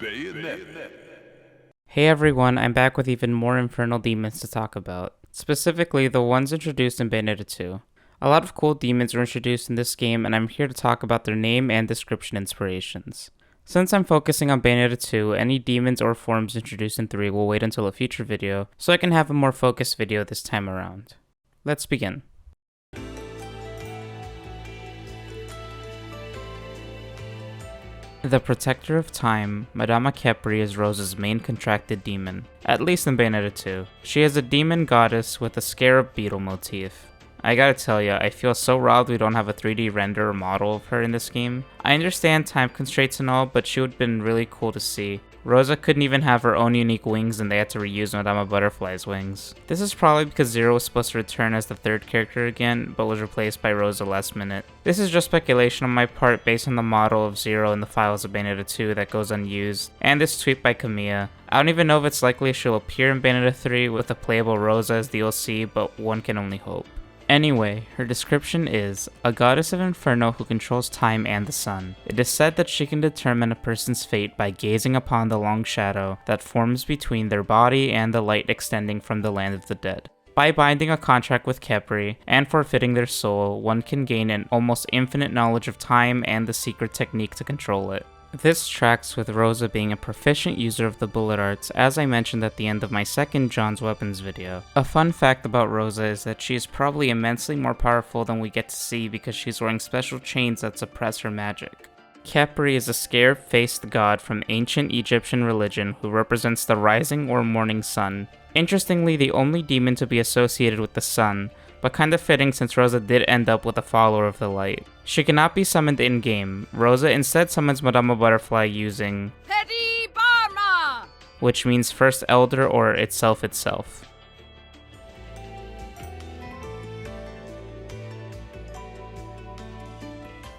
Bayonetta. Hey everyone, I'm back with even more Infernal Demons to talk about. Specifically, the ones introduced in Bayonetta 2. A lot of cool demons were introduced in this game, and I'm here to talk about their name and description inspirations. Since I'm focusing on Bayonetta 2, any demons or forms introduced in 3 will wait until a future video, so I can have a more focused video this time around. Let's begin. The Protector of Time, Madama Khepri is Rosa's main contracted demon, at least in Bayonetta 2. She is a demon goddess with a scarab beetle motif. I gotta tell ya, I feel so robbed we don't have a 3D render or model of her in this game. I understand time constraints and all, but she would've been really cool to see. Rosa couldn't even have her own unique wings and they had to reuse Madama Butterfly's wings. This is probably because Zero was supposed to return as the third character again, but was replaced by Rosa last minute. This is just speculation on my part based on the model of Zero in the files of Bayonetta 2 that goes unused, and this tweet by Kamiya. I don't even know if it's likely she'll appear in Bayonetta 3 with a playable Rosa as DLC, but one can only hope. Anyway, her description is a goddess of Inferno who controls time and the sun. It is said that she can determine a person's fate by gazing upon the long shadow that forms between their body and the light extending from the land of the dead. By binding a contract with Khepri and forfeiting their soul, one can gain an almost infinite knowledge of time and the secret technique to control it. This tracks with Rosa being a proficient user of the bullet arts, as I mentioned at the end of my second John's Weapons video. A fun fact about Rosa is that she is probably immensely more powerful than we get to see because she's wearing special chains that suppress her magic. Khepri is a scarab-faced god from ancient Egyptian religion who represents the rising or morning sun. Interestingly, the only demon to be associated with the sun, but kinda fitting since Rosa did end up with a follower of the light. She cannot be summoned in-game. Rosa instead summons Madama Butterfly using Petty Barma, which means First Elder or itself.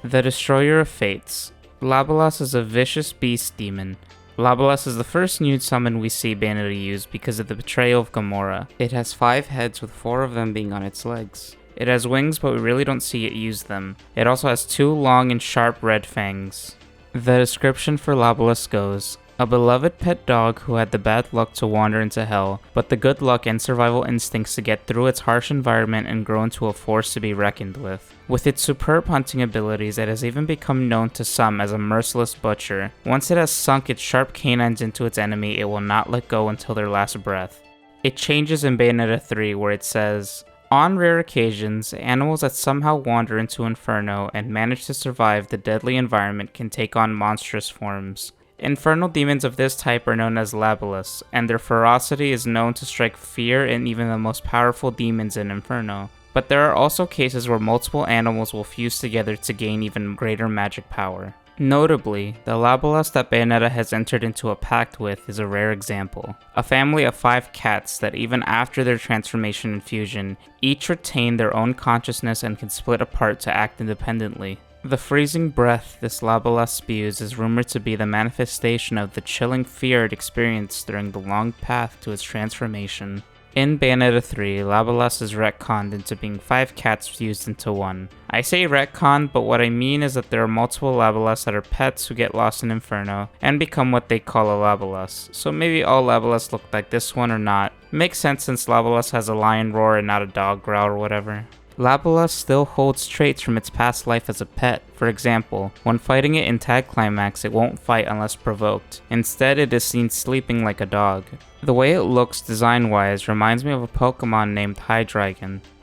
The Destroyer of Fates. Labolas is a vicious beast demon. Labolas is the first nude summon we see Bayonetta use because of the betrayal of Gamora. It has 5 heads with 4 of them being on its legs. It has wings, but we really don't see it use them. It also has 2 long and sharp red fangs. The description for Labolas goes, a beloved pet dog who had the bad luck to wander into hell, but the good luck and survival instincts to get through its harsh environment and grow into a force to be reckoned with. With its superb hunting abilities, it has even become known to some as a merciless butcher. Once it has sunk its sharp canines into its enemy, it will not let go until their last breath. It changes in Bayonetta 3 where it says, on rare occasions, animals that somehow wander into Inferno and manage to survive the deadly environment can take on monstrous forms. Infernal demons of this type are known as Labolas, and their ferocity is known to strike fear in even the most powerful demons in Inferno. But there are also cases where multiple animals will fuse together to gain even greater magic power. Notably, the Labolas that Bayonetta has entered into a pact with is a rare example. A family of 5 cats that even after their transformation and fusion, each retain their own consciousness and can split apart to act independently. The freezing breath this Labolas spews is rumored to be the manifestation of the chilling fear it experienced during the long path to its transformation. In Bayonetta 3, Labolas is retconned into being 5 cats fused into one. I say retconned, but what I mean is that there are multiple Labolas that are pets who get lost in Inferno and become what they call a Labolas. So maybe all Labolas look like this one or not. Makes sense since Labolas has a lion roar and not a dog growl or whatever. Labolas still holds traits from its past life as a pet. For example, when fighting it in Tag Climax, it won't fight unless provoked. Instead, it is seen sleeping like a dog. The way it looks design-wise reminds me of a Pokemon named Hydra.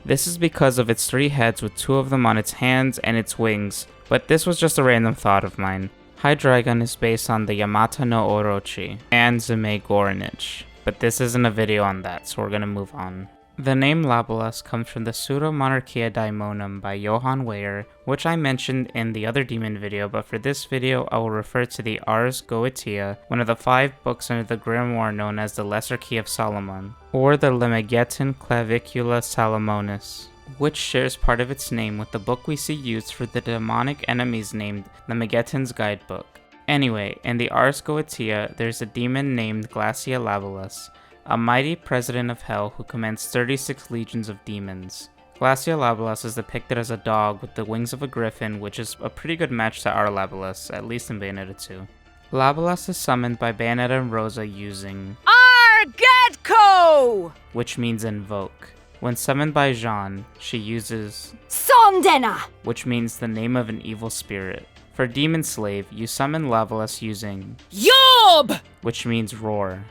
This is because of its 3 heads with 2 of them on its hands and its wings, but this was just a random thought of mine. Hydra is based on the Yamata no Orochi and Zume Goronich, but this isn't a video on that, so we're gonna move on. The name Labolas comes from the Pseudo-Monarchia Daemonum by Johann Weyer, which I mentioned in the other demon video, but for this video I will refer to the Ars Goetia, one of the 5 books under the grimoire known as the Lesser Key of Solomon, or the Lemegeton Clavicula Salomonis, which shares part of its name with the book we see used for the demonic enemies named Lemegeton's Guidebook. Anyway, in the Ars Goetia, there's a demon named Glacia Labolas, a mighty president of hell who commands 36 legions of demons. Glacia Labolas is depicted as a dog with the wings of a griffin, which is a pretty good match to our Labolas, at least in Bayonetta 2. Labolas is summoned by Bayonetta and Rosa using Argetko! which means invoke. When summoned by Jean, she uses Sondena! which means the name of an evil spirit. For Demon Slave, you summon Labolas using Yob! which means roar.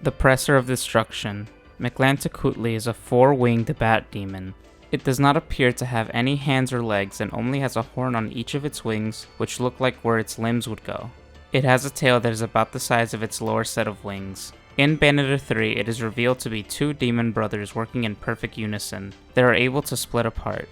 The Presser of Destruction. Mictlantecuhtli is a 4-winged bat demon. It does not appear to have any hands or legs and only has a horn on each of its wings, which look like where its limbs would go. It has a tail that is about the size of its lower set of wings. In Bayonetta 3, it is revealed to be 2 demon brothers working in perfect unison. They are able to split apart.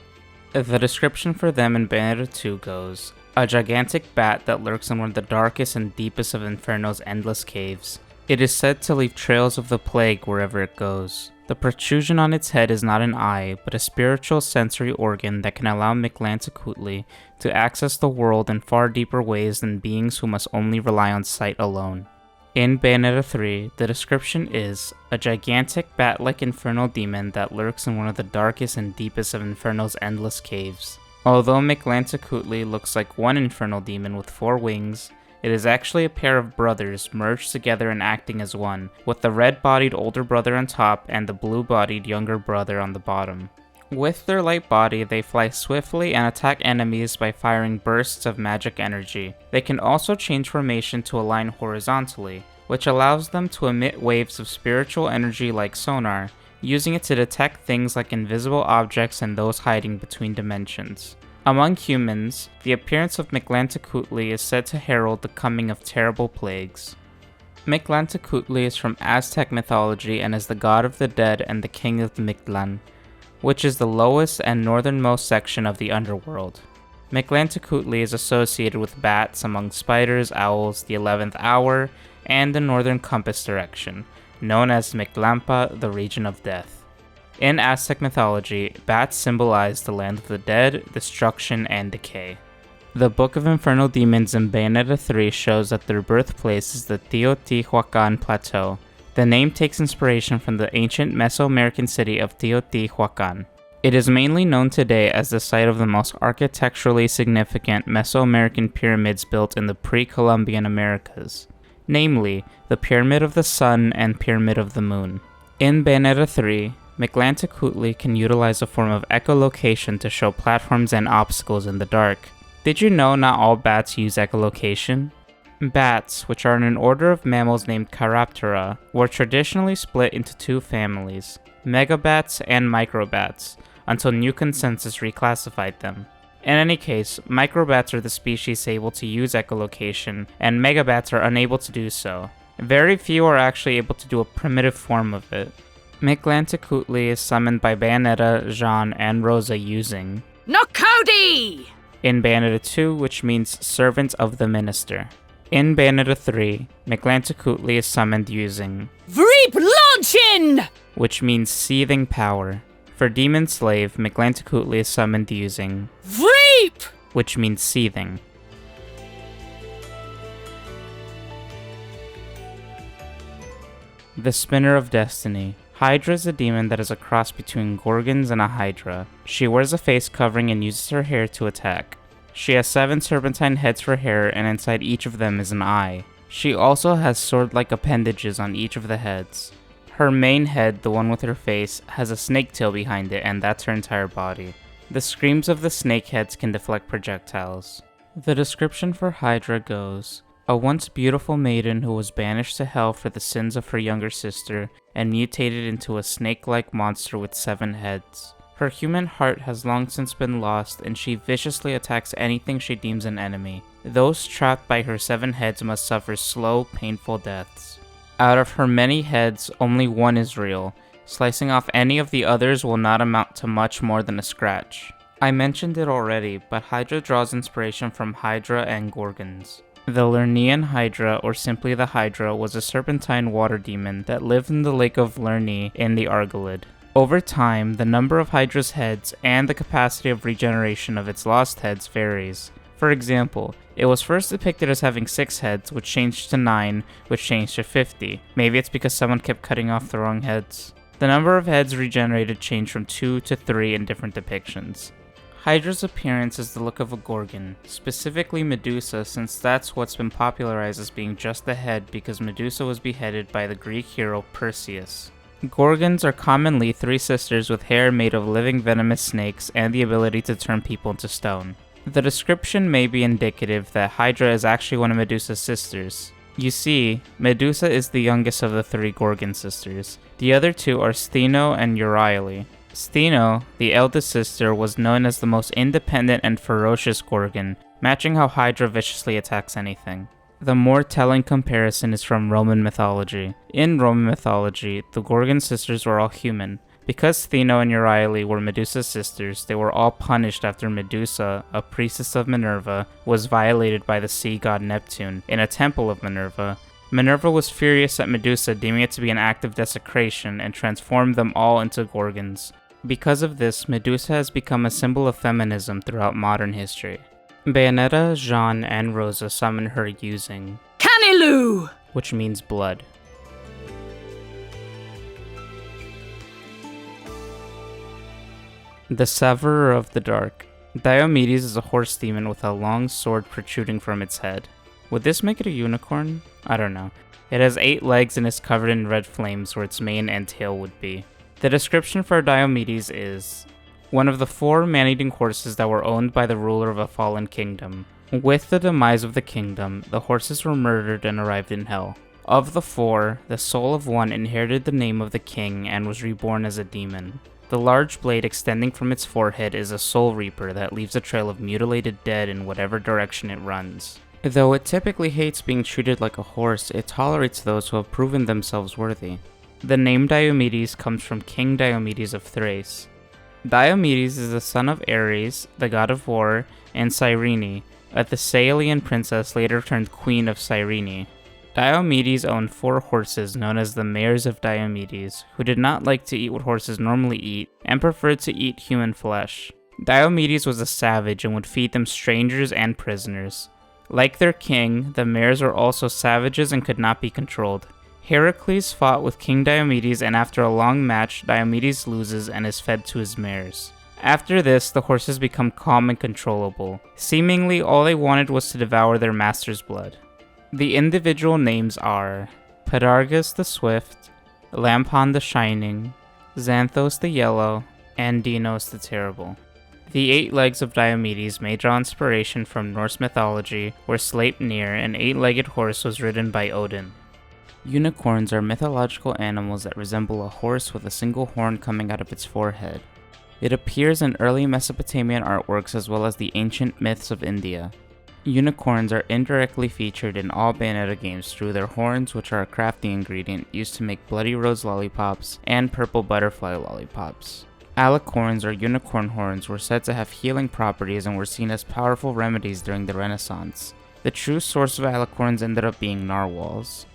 The description for them in Bayonetta 2 goes, a gigantic bat that lurks in one of the darkest and deepest of Inferno's endless caves. It is said to leave trails of the plague wherever it goes. The protrusion on its head is not an eye, but a spiritual sensory organ that can allow Mictlantecuhtli to access the world in far deeper ways than beings who must only rely on sight alone. In Bayonetta 3, the description is a gigantic bat-like infernal demon that lurks in one of the darkest and deepest of Inferno's endless caves. Although Mictlantecuhtli looks like one infernal demon with 4 wings, it is actually a pair of brothers merged together and acting as one, with the red-bodied older brother on top and the blue-bodied younger brother on the bottom. With their light body, they fly swiftly and attack enemies by firing bursts of magic energy. They can also change formation to align horizontally, which allows them to emit waves of spiritual energy like sonar, using it to detect things like invisible objects and those hiding between dimensions. Among humans, the appearance of Mictlantecuhtli is said to herald the coming of terrible plagues. Mictlantecuhtli is from Aztec mythology and is the god of the dead and the king of the Mictlan, which is the lowest and northernmost section of the underworld. Mictlantecuhtli is associated with bats among spiders, owls, the 11th hour, and the northern compass direction, known as Mictlampa, the region of death. In Aztec mythology, bats symbolize the land of the dead, destruction, and decay. The Book of Infernal Demons in Bayonetta 3 shows that their birthplace is the Teotihuacan Plateau. The name takes inspiration from the ancient Mesoamerican city of Teotihuacan. It is mainly known today as the site of the most architecturally significant Mesoamerican pyramids built in the pre-Columbian Americas, namely the Pyramid of the Sun and Pyramid of the Moon. In Bayonetta 3, Mictlantecuhtli can utilize a form of echolocation to show platforms and obstacles in the dark. Did you know not all bats use echolocation? Bats, which are in an order of mammals named Chiroptera, were traditionally split into 2 families, megabats and microbats, until new consensus reclassified them. In any case, microbats are the species able to use echolocation, and megabats are unable to do so. Very few are actually able to do a primitive form of it. Mictlantecuhtli is summoned by Bayonetta, Jean, and Rosa using Nokodi! in Bayonetta 2, which means Servant of the Minister. In Bayonetta 3, Mictlantecuhtli is summoned using Vreep Launchin! which means Seething Power. For Demon Slave, Mictlantecuhtli is summoned using Vreep! which means Seething. The Spinner of Destiny. Hydra is a demon that is a cross between Gorgons and a Hydra. She wears a face covering and uses her hair to attack. She has 7 serpentine heads for hair, and inside each of them is an eye. She also has sword-like appendages on each of the heads. Her main head, the one with her face, has a snake tail behind it, and that's her entire body. The screams of the snake heads can deflect projectiles. The description for Hydra goes, a once beautiful maiden who was banished to hell for the sins of her younger sister and mutated into a snake-like monster with 7 heads. Her human heart has long since been lost, and she viciously attacks anything she deems an enemy. Those trapped by her 7 heads must suffer slow, painful deaths. Out of her many heads, only one is real. Slicing off any of the others will not amount to much more than a scratch. I mentioned it already, but Hydra draws inspiration from Hydra and Gorgons. The Lernean Hydra, or simply the Hydra, was a serpentine water demon that lived in the lake of Lerne in the Argolid. Over time, the number of Hydra's heads and the capacity of regeneration of its lost heads varies. For example, it was first depicted as having 6 heads, which changed to 9, which changed to 50. Maybe it's because someone kept cutting off the wrong heads. The number of heads regenerated changed from 2 to 3 in different depictions. Hydra's appearance is the look of a Gorgon, specifically Medusa, since that's what's been popularized as being just the head because Medusa was beheaded by the Greek hero Perseus. Gorgons are commonly three sisters with hair made of living venomous snakes and the ability to turn people into stone. The description may be indicative that Hydra is actually one of Medusa's sisters. You see, Medusa is the youngest of the three Gorgon sisters. The other two are Stheno and Euryale. Stheno, the eldest sister, was known as the most independent and ferocious Gorgon, matching how Hydra viciously attacks anything. The more telling comparison is from Roman mythology. In Roman mythology, the Gorgon sisters were all human. Because Stheno and Euryale were Medusa's sisters, they were all punished after Medusa, a priestess of Minerva, was violated by the sea god Neptune in a temple of Minerva. Minerva was furious at Medusa, deeming it to be an act of desecration, and transformed them all into Gorgons. Because of this, Medusa has become a symbol of feminism throughout modern history. Bayonetta, Jeanne, and Rosa summon her using Canilu! Which means blood. The Severer of the Dark. Diomedes is a horse demon with a long sword protruding from its head. Would this make it a unicorn? I don't know. It has 8 legs and is covered in red flames where its mane and tail would be. The description for Diomedes is one of the 4 man-eating horses that were owned by the ruler of a fallen kingdom. With the demise of the kingdom, the horses were murdered and arrived in hell. Of the 4, the soul of one inherited the name of the king and was reborn as a demon. The large blade extending from its forehead is a soul reaper that leaves a trail of mutilated dead in whatever direction it runs. Though it typically hates being treated like a horse, it tolerates those who have proven themselves worthy. The name Diomedes comes from King Diomedes of Thrace. Diomedes is the son of Ares, the god of war, and Cyrene, a Thessalian princess later turned queen of Cyrene. Diomedes owned 4 horses known as the Mares of Diomedes, who did not like to eat what horses normally eat and preferred to eat human flesh. Diomedes was a savage and would feed them strangers and prisoners. Like their king, the Mares were also savages and could not be controlled. Heracles fought with King Diomedes, and after a long match, Diomedes loses and is fed to his mares. After this, the horses become calm and controllable. Seemingly, all they wanted was to devour their master's blood. The individual names are Podargus the Swift, Lampon the Shining, Xanthos the Yellow, and Dinos the Terrible. The 8 legs of Diomedes may draw inspiration from Norse mythology, where Sleipnir, an 8-legged horse, was ridden by Odin. Unicorns are mythological animals that resemble a horse with a single horn coming out of its forehead. It appears in early Mesopotamian artworks as well as the ancient myths of India. Unicorns are indirectly featured in all Bayonetta games through their horns, which are a crafting ingredient used to make Bloody Rose lollipops and Purple Butterfly lollipops. Alicorns or unicorn horns were said to have healing properties and were seen as powerful remedies during the Renaissance. The true source of alicorns ended up being narwhals.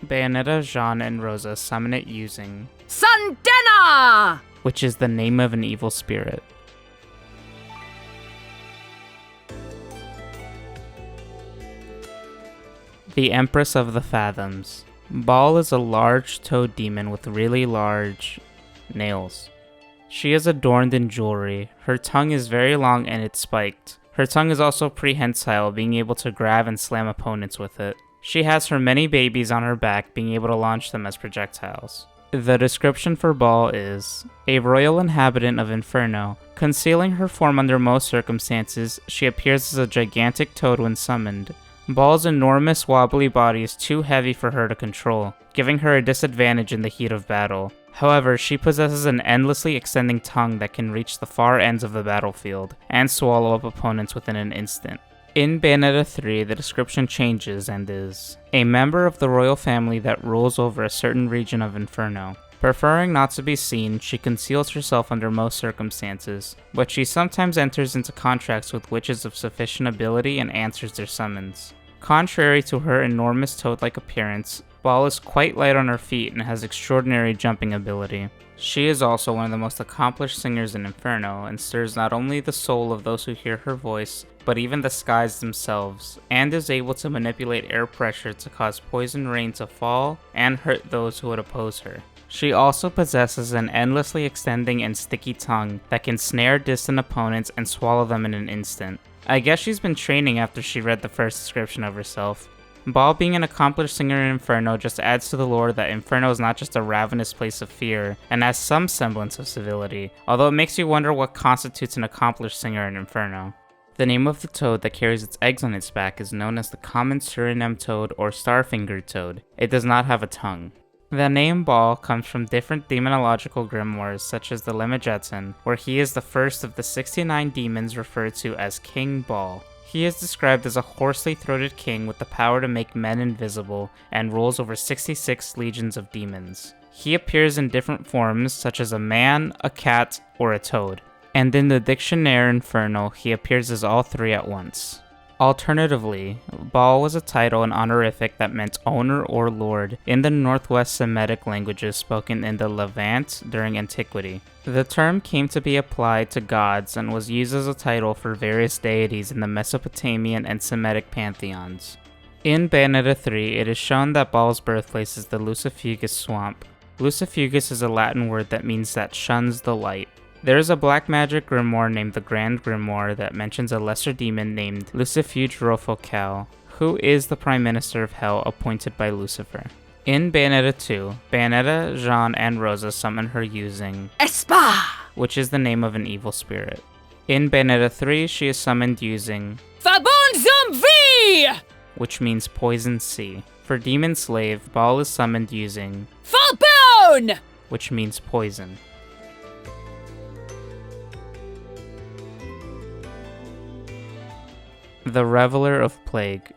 Bayonetta, Jeanne, and Rosa summon it using Sundena! Which is the name of an evil spirit. The Empress of the Fathoms. Baal is a large toad demon with really large nails. She is adorned in jewelry. Her tongue is very long and it's spiked. Her tongue is also prehensile, being able to grab and slam opponents with it. She has her many babies on her back, being able to launch them as projectiles. The description for Baal is a royal inhabitant of Inferno. Concealing her form under most circumstances, she appears as a gigantic toad when summoned. Baal's enormous wobbly body is too heavy for her to control, giving her a disadvantage in the heat of battle. However, she possesses an endlessly extending tongue that can reach the far ends of the battlefield and swallow up opponents within an instant. In Bayonetta 3, the description changes and is a member of the royal family that rules over a certain region of Inferno. Preferring not to be seen, she conceals herself under most circumstances, but she sometimes enters into contracts with witches of sufficient ability and answers their summons. Contrary to her enormous toad-like appearance, Baal is quite light on her feet and has extraordinary jumping ability. She is also one of the most accomplished singers in Inferno and stirs not only the soul of those who hear her voice, but even the skies themselves, and is able to manipulate air pressure to cause poison rain to fall and hurt those who would oppose her. She also possesses an endlessly extending and sticky tongue that can snare distant opponents and swallow them in an instant. I guess she's been training after she read the first description of herself. Baal being an accomplished singer in Inferno just adds to the lore that Inferno is not just a ravenous place of fear, and has some semblance of civility, although it makes you wonder what constitutes an accomplished singer in Inferno. The name of the toad that carries its eggs on its back is known as the common Suriname toad or star-fingered toad. It does not have a tongue. The name Baal comes from different demonological grimoires such as the Lemmagetun, where he is the first of the 69 demons referred to as King Baal. He is described as a hoarsely throated king with the power to make men invisible and rules over 66 legions of demons. He appears in different forms such as a man, a cat, or a toad. And in the Dictionnaire Infernal, he appears as all three at once. Alternatively, Baal was a title and honorific that meant owner or lord in the Northwest Semitic languages spoken in the Levant during antiquity. The term came to be applied to gods and was used as a title for various deities in the Mesopotamian and Semitic pantheons. In Bayonetta 3, it is shown that Baal's birthplace is the Lucifugus swamp. Lucifugus is a Latin word that means that shuns the light. There is a black magic grimoire named the Grand Grimoire that mentions a lesser demon named Lucifuge Rofocal, who is the Prime Minister of Hell appointed by Lucifer. In Bayonetta 2, Bayonetta, Jean, and Rosa summon her using Espa, which is the name of an evil spirit. In Bayonetta 3, she is summoned using Fabon Zombie, which means poison sea. For Demon Slave, Baal is summoned using Fabon, which means poison. The Reveler of Plague.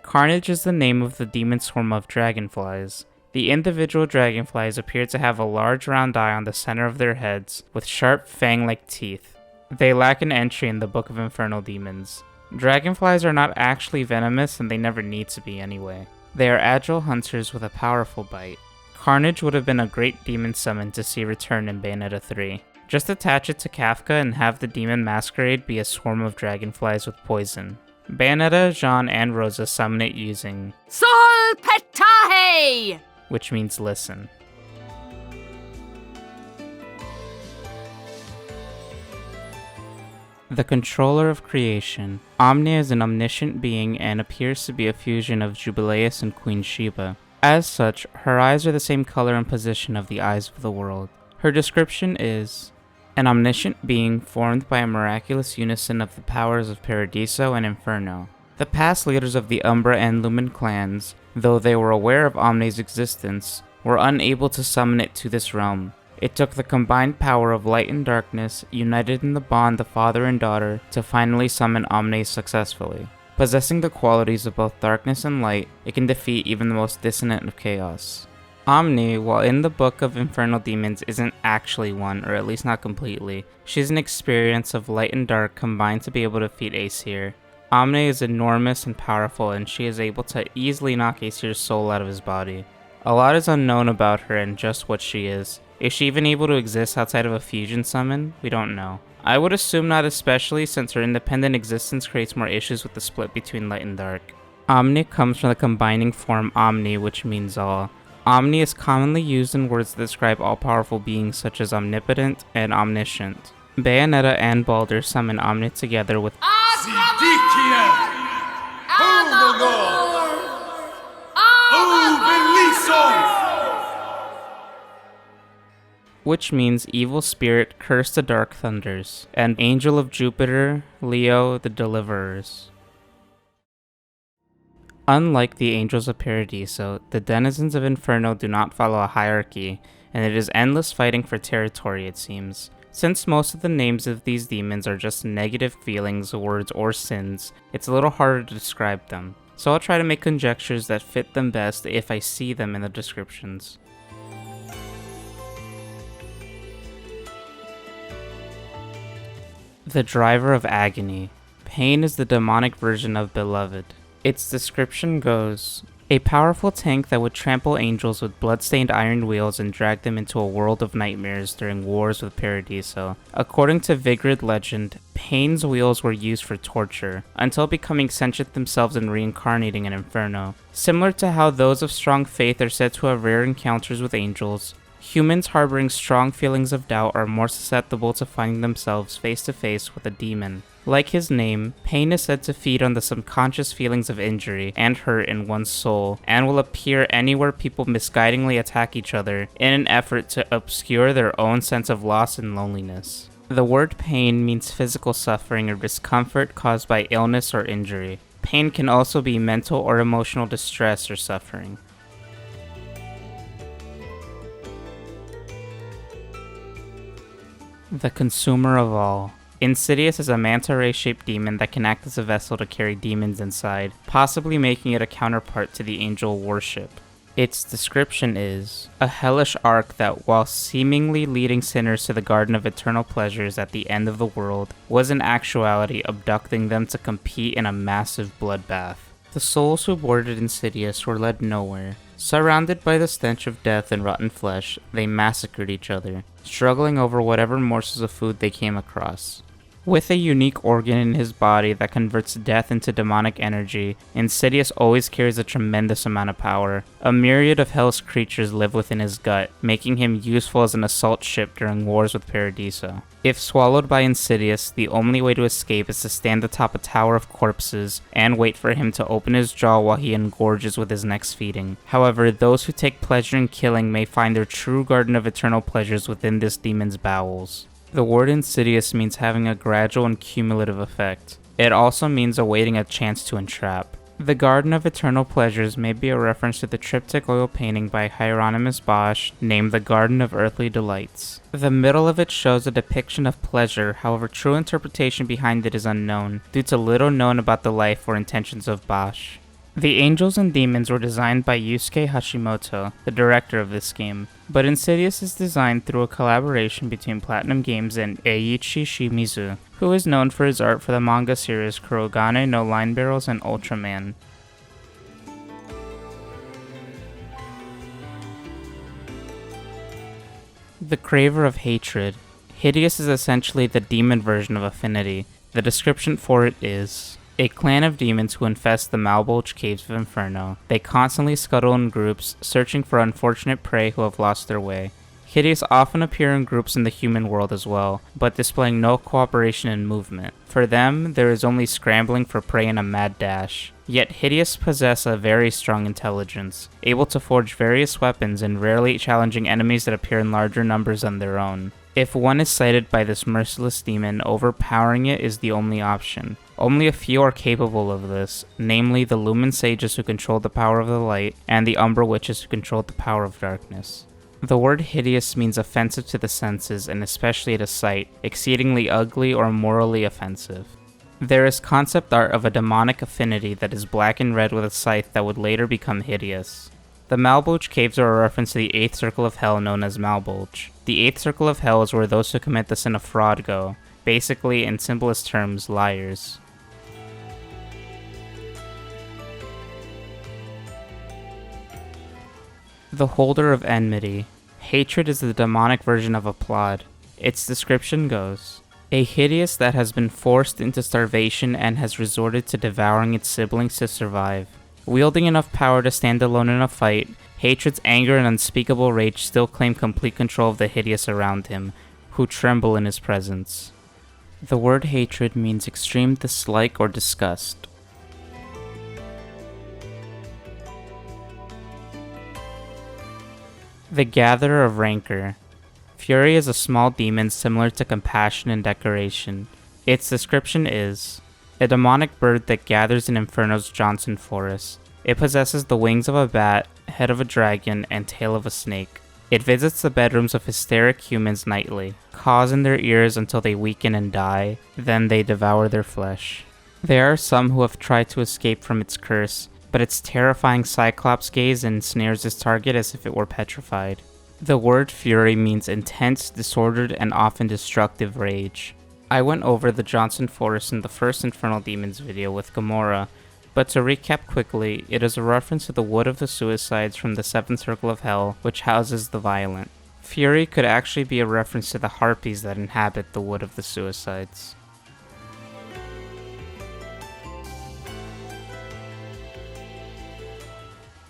Carnage is the name of the demon swarm of dragonflies. The individual dragonflies appear to have a large round eye on the center of their heads, with sharp fang-like teeth. They lack an entry in the Book of Infernal Demons. Dragonflies are not actually venomous, and they never need to be anyway. They are agile hunters with a powerful bite. Carnage would have been a great demon summon to see return in Bayonetta 3. Just attach it to Kafka and have the demon masquerade be a swarm of dragonflies with poison. Bayonetta, Jean, and Rosa summon it using Sol Petahe, which means listen. The Controller of Creation. Omne is an omniscient being and appears to be a fusion of Jubileus and Queen Sheba. As such, her eyes are the same color and position of the eyes of the world. Her description is an omniscient being formed by a miraculous unison of the powers of Paradiso and Inferno. The past leaders of the Umbra and Lumen clans, though they were aware of Omne's existence, were unable to summon it to this realm. It took the combined power of light and darkness, united in the bond of father and daughter, to finally summon Omne successfully. Possessing the qualities of both darkness and light, it can defeat even the most dissonant of chaos. Omne, while in the Book of Infernal Demons, isn't actually one, or at least not completely. She's an experience of light and dark combined to be able to defeat Aesir. Omne is enormous and powerful, and she is able to easily knock Aesir's soul out of his body. A lot is unknown about her and just what she is. Is she even able to exist outside of a fusion summon? We don't know. I would assume not, especially since her independent existence creates more issues with the split between light and dark. Omne comes from the combining form Omni, which means all. Omni is commonly used in words that describe all-powerful beings such as omnipotent and omniscient. Bayonetta and Baldur summon Omni together with which means evil spirit, curse the dark thunders, and angel of Jupiter, Leo, the deliverers. Unlike the angels of Paradiso, the denizens of Inferno do not follow a hierarchy, and it is endless fighting for territory, it seems. Since most of the names of these demons are just negative feelings, words, or sins, it's a little harder to describe them. So I'll try to make conjectures that fit them best if I see them in the descriptions. The Driver of Agony. Pain is the demonic version of Beloved. Its description goes, a powerful tank that would trample angels with blood-stained iron wheels and drag them into a world of nightmares during wars with Paradiso. According to Vigrid legend, Pain's wheels were used for torture, until becoming sentient themselves and reincarnating in Inferno. Similar to how those of strong faith are said to have rare encounters with angels, Humans harboring strong feelings of doubt are more susceptible to finding themselves face to face with a demon. Like his name, pain is said to feed on the subconscious feelings of injury and hurt in one's soul, and will appear anywhere people misguidingly attack each other in an effort to obscure their own sense of loss and loneliness. The word pain means physical suffering or discomfort caused by illness or injury. Pain can also be mental or emotional distress or suffering. The consumer of all. Insidious is a manta ray-shaped demon that can act as a vessel to carry demons inside, possibly making it a counterpart to the angel worship. Its description is a hellish ark that, while seemingly leading sinners to the Garden of Eternal Pleasures at the end of the world, was in actuality abducting them to compete in a massive bloodbath. The souls who boarded Insidious were led nowhere. Surrounded by the stench of death and rotten flesh, they massacred each other, struggling over whatever morsels of food they came across. With a unique organ in his body that converts death into demonic energy, Insidious always carries a tremendous amount of power. A myriad of hell's creatures live within his gut, making him useful as an assault ship during wars with Paradiso. If swallowed by Insidious, the only way to escape is to stand atop a tower of corpses and wait for him to open his jaw while he engorges with his next feeding. However, those who take pleasure in killing may find their true Garden of Eternal Pleasures within this demon's bowels. The word Insidious means having a gradual and cumulative effect. It also means awaiting a chance to entrap. The Garden of Eternal Pleasures may be a reference to the triptych oil painting by Hieronymus Bosch named The Garden of Earthly Delights. The middle of it shows a depiction of pleasure, however true interpretation behind it is unknown, due to little known about the life or intentions of Bosch. The angels and demons were designed by Yusuke Hashimoto, the director of this game, but Insidious is designed through a collaboration between Platinum Games and Eiichi Shimizu, who is known for his art for the manga series Kurogane no Line Barrels and Ultraman. The Craver of Hatred. Hideous is essentially the demon version of Affinity. The description for it is a clan of demons who infest the Malbolge caves of Inferno. They constantly scuttle in groups, searching for unfortunate prey who have lost their way. Hideous often appear in groups in the human world as well, but displaying no cooperation in movement. For them, there is only scrambling for prey in a mad dash. Yet Hideous possess a very strong intelligence, able to forge various weapons and rarely challenging enemies that appear in larger numbers than their own. If one is sighted by this merciless demon, overpowering it is the only option. Only a few are capable of this, namely the Lumen Sages who control the power of the light, and the Umbra Witches who control the power of darkness. The word hideous means offensive to the senses and especially to sight, exceedingly ugly or morally offensive. There is concept art of a demonic affinity that is black and red with a scythe that would later become hideous. The Malbolge caves are a reference to the 8th circle of hell known as Malbolge. The 8th circle of hell is where those who commit the sin of fraud go, basically, in simplest terms, liars. The Holder of Enmity. Hatred is the demonic version of applaud. Its description goes, a hideous that has been forced into starvation and has resorted to devouring its siblings to survive. Wielding enough power to stand alone in a fight, Hatred's anger and unspeakable rage still claim complete control of the hideous around him, who tremble in his presence. The word hatred means extreme dislike or disgust. The Gatherer of Rancor. Fury is a small demon similar to Compassion in decoration. Its description is a demonic bird that gathers in Inferno's Johnson Forest. It possesses the wings of a bat, head of a dragon, and tail of a snake. It visits the bedrooms of hysteric humans nightly, caws in their ears until they weaken and die, then they devour their flesh. There are some who have tried to escape from its curse, but its terrifying cyclops gaze ensnares its target as if it were petrified. The word fury means intense, disordered, and often destructive rage. I went over the Johnson Forest in the first Infernal Demons video with Gamora, but to recap quickly, it is a reference to the Wood of the Suicides from the 7th Circle of Hell, which houses the Violent. Fury could actually be a reference to the harpies that inhabit the Wood of the Suicides.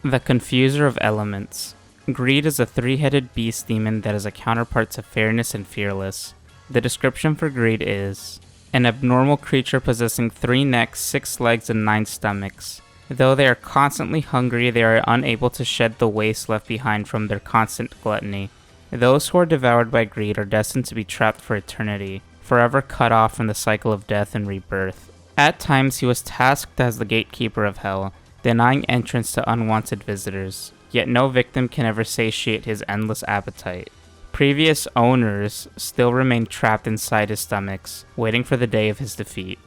The Confuser of Elements. Greed is a three-headed beast demon that is a counterpart to Fairness and Fearless. The description for Greed is an abnormal creature possessing 3 necks, 6 legs, and 9 stomachs. Though they are constantly hungry, they are unable to shed the waste left behind from their constant gluttony. Those who are devoured by greed are destined to be trapped for eternity, forever cut off from the cycle of death and rebirth. At times, he was tasked as the gatekeeper of hell, denying entrance to unwanted visitors, yet no victim can ever satiate his endless appetite. Previous owners still remain trapped inside his stomachs, waiting for the day of his defeat.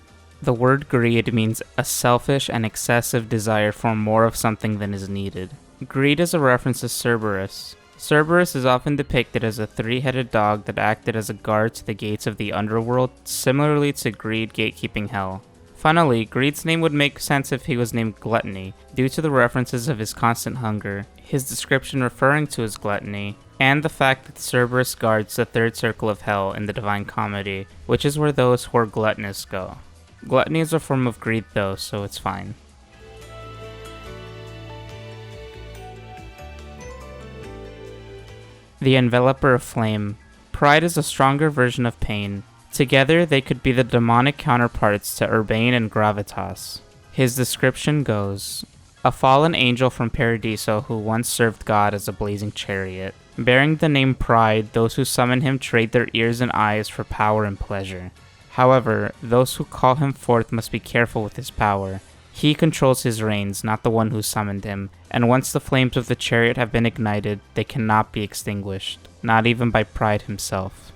The word greed means a selfish and excessive desire for more of something than is needed. Greed is a reference to Cerberus. Cerberus is often depicted as a 3-headed dog that acted as a guard to the gates of the underworld, similarly to Greed gatekeeping hell. Funnily, Greed's name would make sense if he was named Gluttony, due to the references of his constant hunger, his description referring to his gluttony, and the fact that Cerberus guards the third circle of hell in the Divine Comedy, which is where those who are gluttonous go. Gluttony is a form of greed though, so it's fine. The Enveloper of Flame. Pride is a stronger version of pain. Together, they could be the demonic counterparts to Urbane and Gravitas. His description goes, a fallen angel from Paradiso who once served God as a blazing chariot. Bearing the name Pride, those who summon him trade their ears and eyes for power and pleasure. However, those who call him forth must be careful with his power. He controls his reins, not the one who summoned him, and once the flames of the chariot have been ignited, they cannot be extinguished, not even by Pride himself.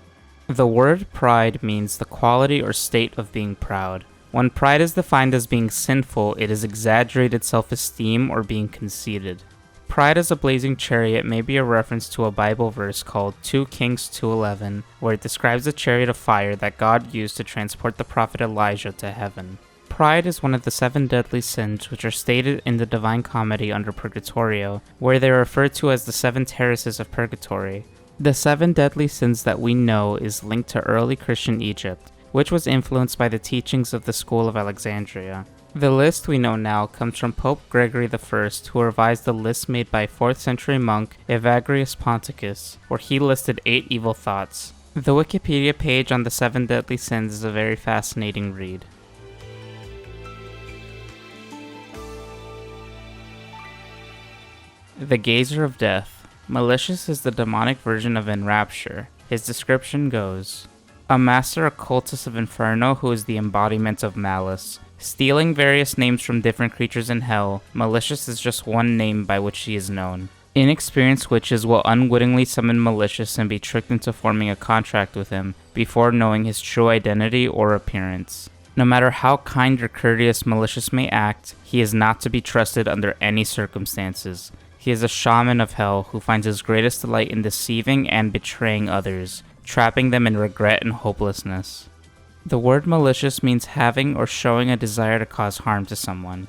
The word pride means the quality or state of being proud. When pride is defined as being sinful, it is exaggerated self-esteem or being conceited. Pride as a blazing chariot may be a reference to a Bible verse called 2 Kings 2:11, where it describes a chariot of fire that God used to transport the prophet Elijah to heaven. Pride is one of the 7 deadly sins which are stated in the Divine Comedy under Purgatorio, where they are referred to as the 7 terraces of purgatory. The 7 deadly sins that we know is linked to early Christian Egypt, which was influenced by the teachings of the School of Alexandria. The list we know now comes from Pope Gregory I, who revised the list made by 4th century monk Evagrius Ponticus, where he listed 8 evil thoughts. The Wikipedia page on the 7 deadly sins is a very fascinating read. The Gazer of Death. Malicious is the demonic version of Enrapture. His description goes, a master occultist of Inferno who is the embodiment of malice. Stealing various names from different creatures in hell, Malicious is just one name by which he is known. Inexperienced witches will unwittingly summon Malicious and be tricked into forming a contract with him before knowing his true identity or appearance. No matter how kind or courteous Malicious may act, he is not to be trusted under any circumstances. He is a shaman of hell who finds his greatest delight in deceiving and betraying others, trapping them in regret and hopelessness. The word malicious means having or showing a desire to cause harm to someone.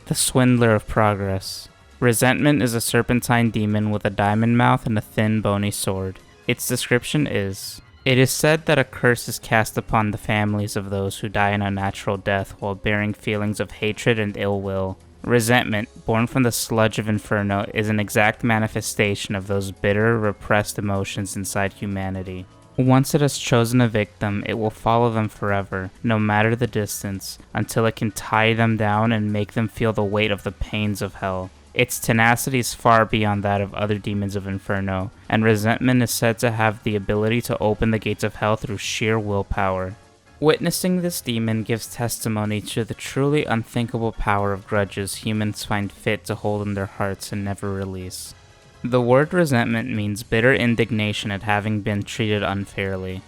The Swindler of Progress. Resentment is a serpentine demon with a diamond mouth and a thin, bony sword. Its description is, it is said that a curse is cast upon the families of those who die an unnatural death while bearing feelings of hatred and ill will. Resentment, born from the sludge of Inferno, is an exact manifestation of those bitter, repressed emotions inside humanity. Once it has chosen a victim, it will follow them forever, no matter the distance, until it can tie them down and make them feel the weight of the pains of hell. Its tenacity is far beyond that of other demons of Inferno, and resentment is said to have the ability to open the gates of hell through sheer willpower. Witnessing this demon gives testimony to the truly unthinkable power of grudges humans find fit to hold in their hearts and never release. The word resentment means bitter indignation at having been treated unfairly.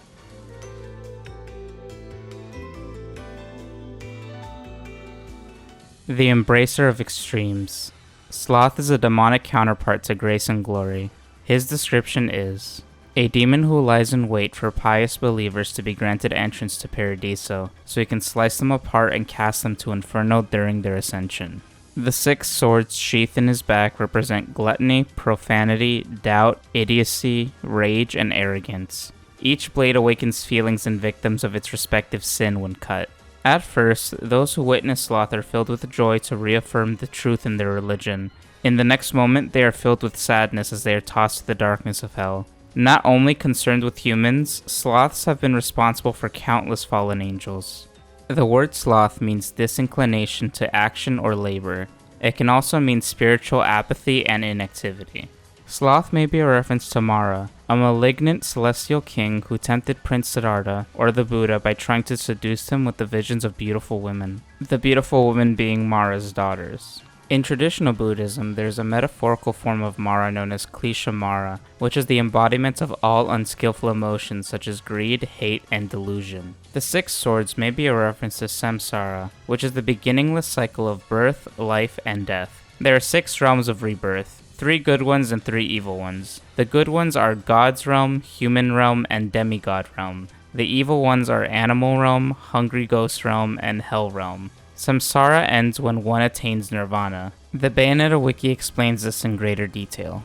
The Embracer of Extremes. Sloth is a demonic counterpart to Grace and Glory. His description is, a demon who lies in wait for pious believers to be granted entrance to Paradiso, so he can slice them apart and cast them to Inferno during their ascension. The 6 swords sheathed in his back represent gluttony, profanity, doubt, idiocy, rage, and arrogance. Each blade awakens feelings in victims of its respective sin when cut. At first, those who witness Sloth are filled with joy to reaffirm the truth in their religion. In the next moment, they are filled with sadness as they are tossed to the darkness of hell. Not only concerned with humans, sloths have been responsible for countless fallen angels. The word sloth means disinclination to action or labor. It can also mean spiritual apathy and inactivity. Sloth may be a reference to Mara, a malignant celestial king who tempted Prince Siddhartha, or the Buddha, by trying to seduce him with the visions of beautiful women, the beautiful women being Mara's daughters. In traditional Buddhism, there is a metaphorical form of Mara known as Klesha Mara, which is the embodiment of all unskillful emotions such as greed, hate, and delusion. The 6 swords may be a reference to Samsara, which is the beginningless cycle of birth, life, and death. There are 6 realms of rebirth, 3 good ones and 3 evil ones. The good ones are God's realm, human realm, and demigod realm. The evil ones are animal realm, hungry ghost realm, and hell realm. Samsara ends when one attains nirvana. The Bayonetta wiki explains this in greater detail.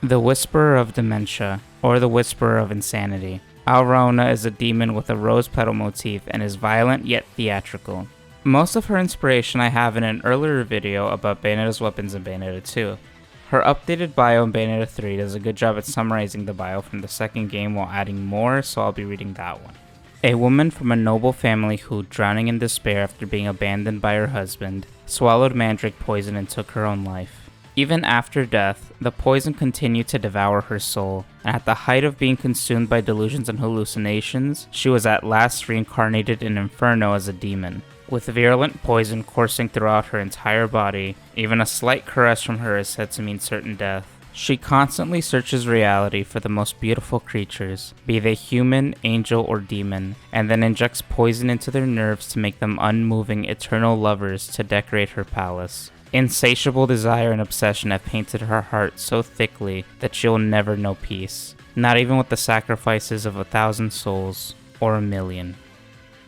The Whisperer of Dementia, or the Whisperer of Insanity. Alraune is a demon with a rose petal motif and is violent yet theatrical. Most of her inspiration I have in an earlier video about Bayonetta's weapons in Bayonetta 2. Her updated bio in Bayonetta 3 does a good job at summarizing the bio from the second game while adding more, so I'll be reading that one. A woman from a noble family who, drowning in despair after being abandoned by her husband, swallowed mandrake poison and took her own life. Even after death, the poison continued to devour her soul, and at the height of being consumed by delusions and hallucinations, she was at last reincarnated in Inferno as a demon. With virulent poison coursing throughout her entire body, even a slight caress from her is said to mean certain death. She constantly searches reality for the most beautiful creatures, be they human, angel, or demon, and then injects poison into their nerves to make them unmoving, eternal lovers to decorate her palace. Insatiable desire and obsession have painted her heart so thickly that she'll never know peace, not even with the sacrifices of 1,000 souls, or 1,000,000.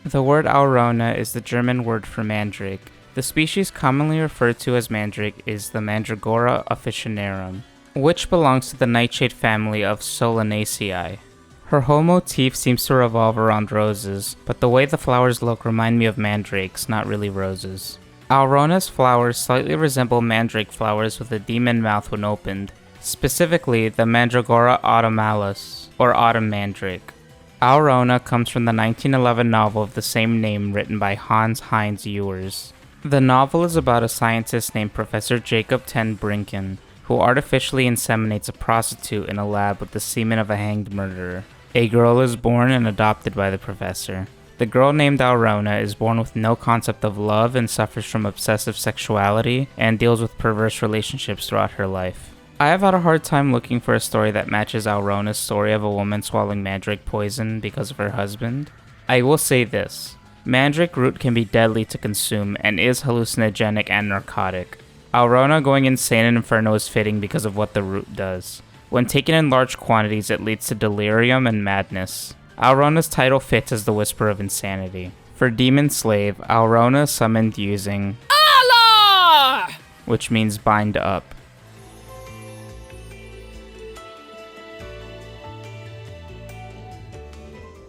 The word Alraune is the German word for mandrake. The species commonly referred to as mandrake is the Mandragora officinarum, which belongs to the nightshade family of Solanaceae. Her whole motif seems to revolve around roses, but the way the flowers look remind me of mandrakes, not really roses. Alraune's flowers slightly resemble mandrake flowers with a demon mouth when opened, specifically the Mandragora autumnalis, or autumn mandrake. Alraune comes from the 1911 novel of the same name written by Hans Heinz Ewers. The novel is about a scientist named Professor Jacob ten Brinken, who artificially inseminates a prostitute in a lab with the semen of a hanged murderer. A girl is born and adopted by the professor. The girl named Alraune is born with no concept of love and suffers from obsessive sexuality and deals with perverse relationships throughout her life. I have had a hard time looking for a story that matches Alraune's story of a woman swallowing mandrake poison because of her husband. I will say this. Mandrake root can be deadly to consume and is hallucinogenic and narcotic. Alraune going insane in Inferno is fitting because of what the root does. When taken in large quantities, it leads to delirium and madness. Alraune's title fits as the Whisper of Insanity. For Demon Slave, Alraune summoned using Allah! which means bind up.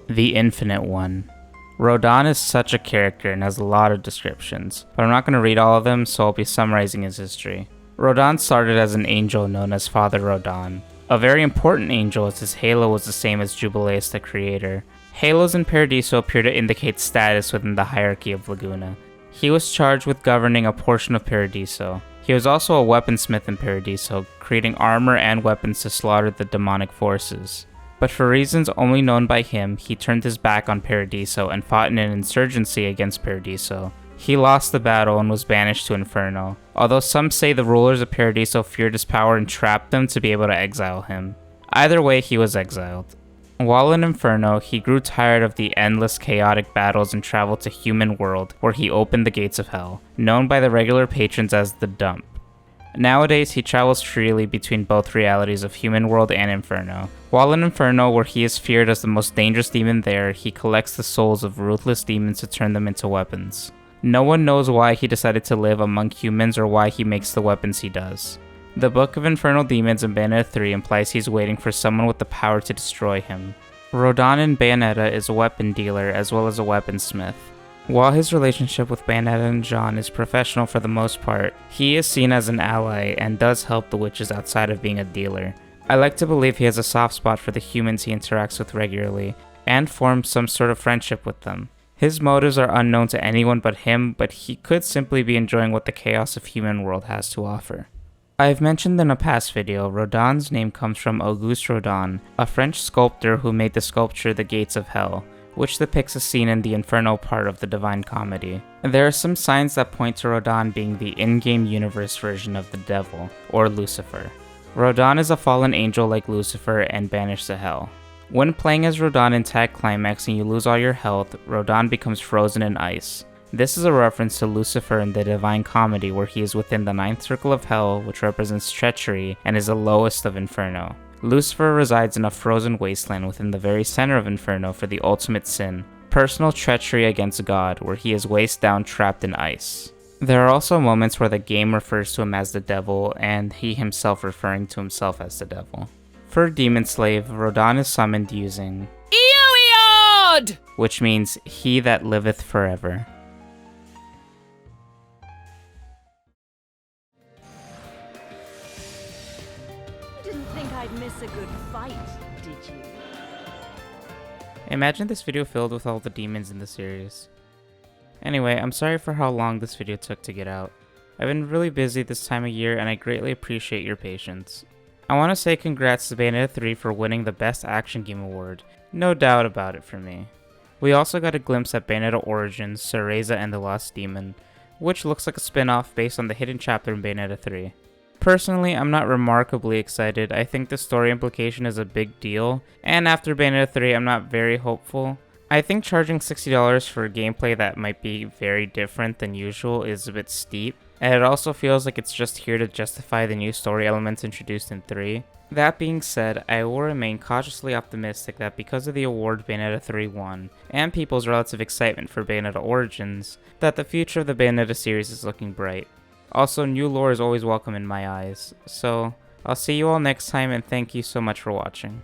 The Infinite One. Rodin is such a character and has a lot of descriptions, but I'm not going to read all of them, so I'll be summarizing his history. Rodin started as an angel known as Father Rodin. A very important angel as his halo was the same as Jubileus the Creator. Halos in Paradiso appear to indicate status within the hierarchy of Laguna. He was charged with governing a portion of Paradiso. He was also a weaponsmith in Paradiso, creating armor and weapons to slaughter the demonic forces. But for reasons only known by him, he turned his back on Paradiso and fought in an insurgency against Paradiso. He lost the battle and was banished to Inferno, although some say the rulers of Paradiso feared his power and trapped him to be able to exile him. Either way, he was exiled. While in Inferno, he grew tired of the endless chaotic battles and traveled to Human World, where he opened the gates of hell, known by the regular patrons as the Dump. Nowadays, he travels freely between both realities of Human World and Inferno. While in Inferno, where he is feared as the most dangerous demon there, he collects the souls of ruthless demons to turn them into weapons. No one knows why he decided to live among humans or why he makes the weapons he does. The Book of Infernal Demons in Bayonetta 3 implies he's waiting for someone with the power to destroy him. Rodin in Bayonetta is a weapon dealer as well as a weaponsmith. While his relationship with Bayonetta and Jean is professional for the most part, he is seen as an ally and does help the witches outside of being a dealer. I like to believe he has a soft spot for the humans he interacts with regularly, and forms some sort of friendship with them. His motives are unknown to anyone but him, but he could simply be enjoying what the chaos of human world has to offer. I have mentioned in a past video, Rodin's name comes from Auguste Rodin, a French sculptor who made the sculpture The Gates of Hell, which depicts a scene in the infernal part of the Divine Comedy. There are some signs that point to Rodin being the in-game universe version of the devil, or Lucifer. Rodin is a fallen angel like Lucifer and banished to hell. When playing as Rodin in Tag Climax and you lose all your health, Rodin becomes frozen in ice. This is a reference to Lucifer in the Divine Comedy, where he is within the ninth circle of hell, which represents treachery and is the lowest of Inferno. Lucifer resides in a frozen wasteland within the very center of Inferno for the ultimate sin, personal treachery against God, where he is waist down trapped in ice. There are also moments where the game refers to him as the devil, and he himself referring to himself as the devil. For Demon Slave, Rodin is summoned using Iliad! which means he that liveth forever. Didn't think I'd miss a good fight, did you? Imagine this video filled with all the demons in the series. Anyway, I'm sorry for how long this video took to get out. I've been really busy this time of year and I greatly appreciate your patience. I want to say congrats to Bayonetta 3 for winning the Best Action Game Award, no doubt about it for me. We also got a glimpse at Bayonetta Origins, Cereza and the Lost Demon, which looks like a spin-off based on the hidden chapter in Bayonetta 3. Personally, I'm not remarkably excited. I think the story implication is a big deal, and after Bayonetta 3, I'm not very hopeful. I think charging $60 for gameplay that might be very different than usual is a bit steep, and it also feels like it's just here to justify the new story elements introduced in 3. That being said, I will remain cautiously optimistic that because of the award Bayonetta 3 won, and people's relative excitement for Bayonetta Origins, that the future of the Bayonetta series is looking bright. Also, new lore is always welcome in my eyes, so I'll see you all next time and thank you so much for watching.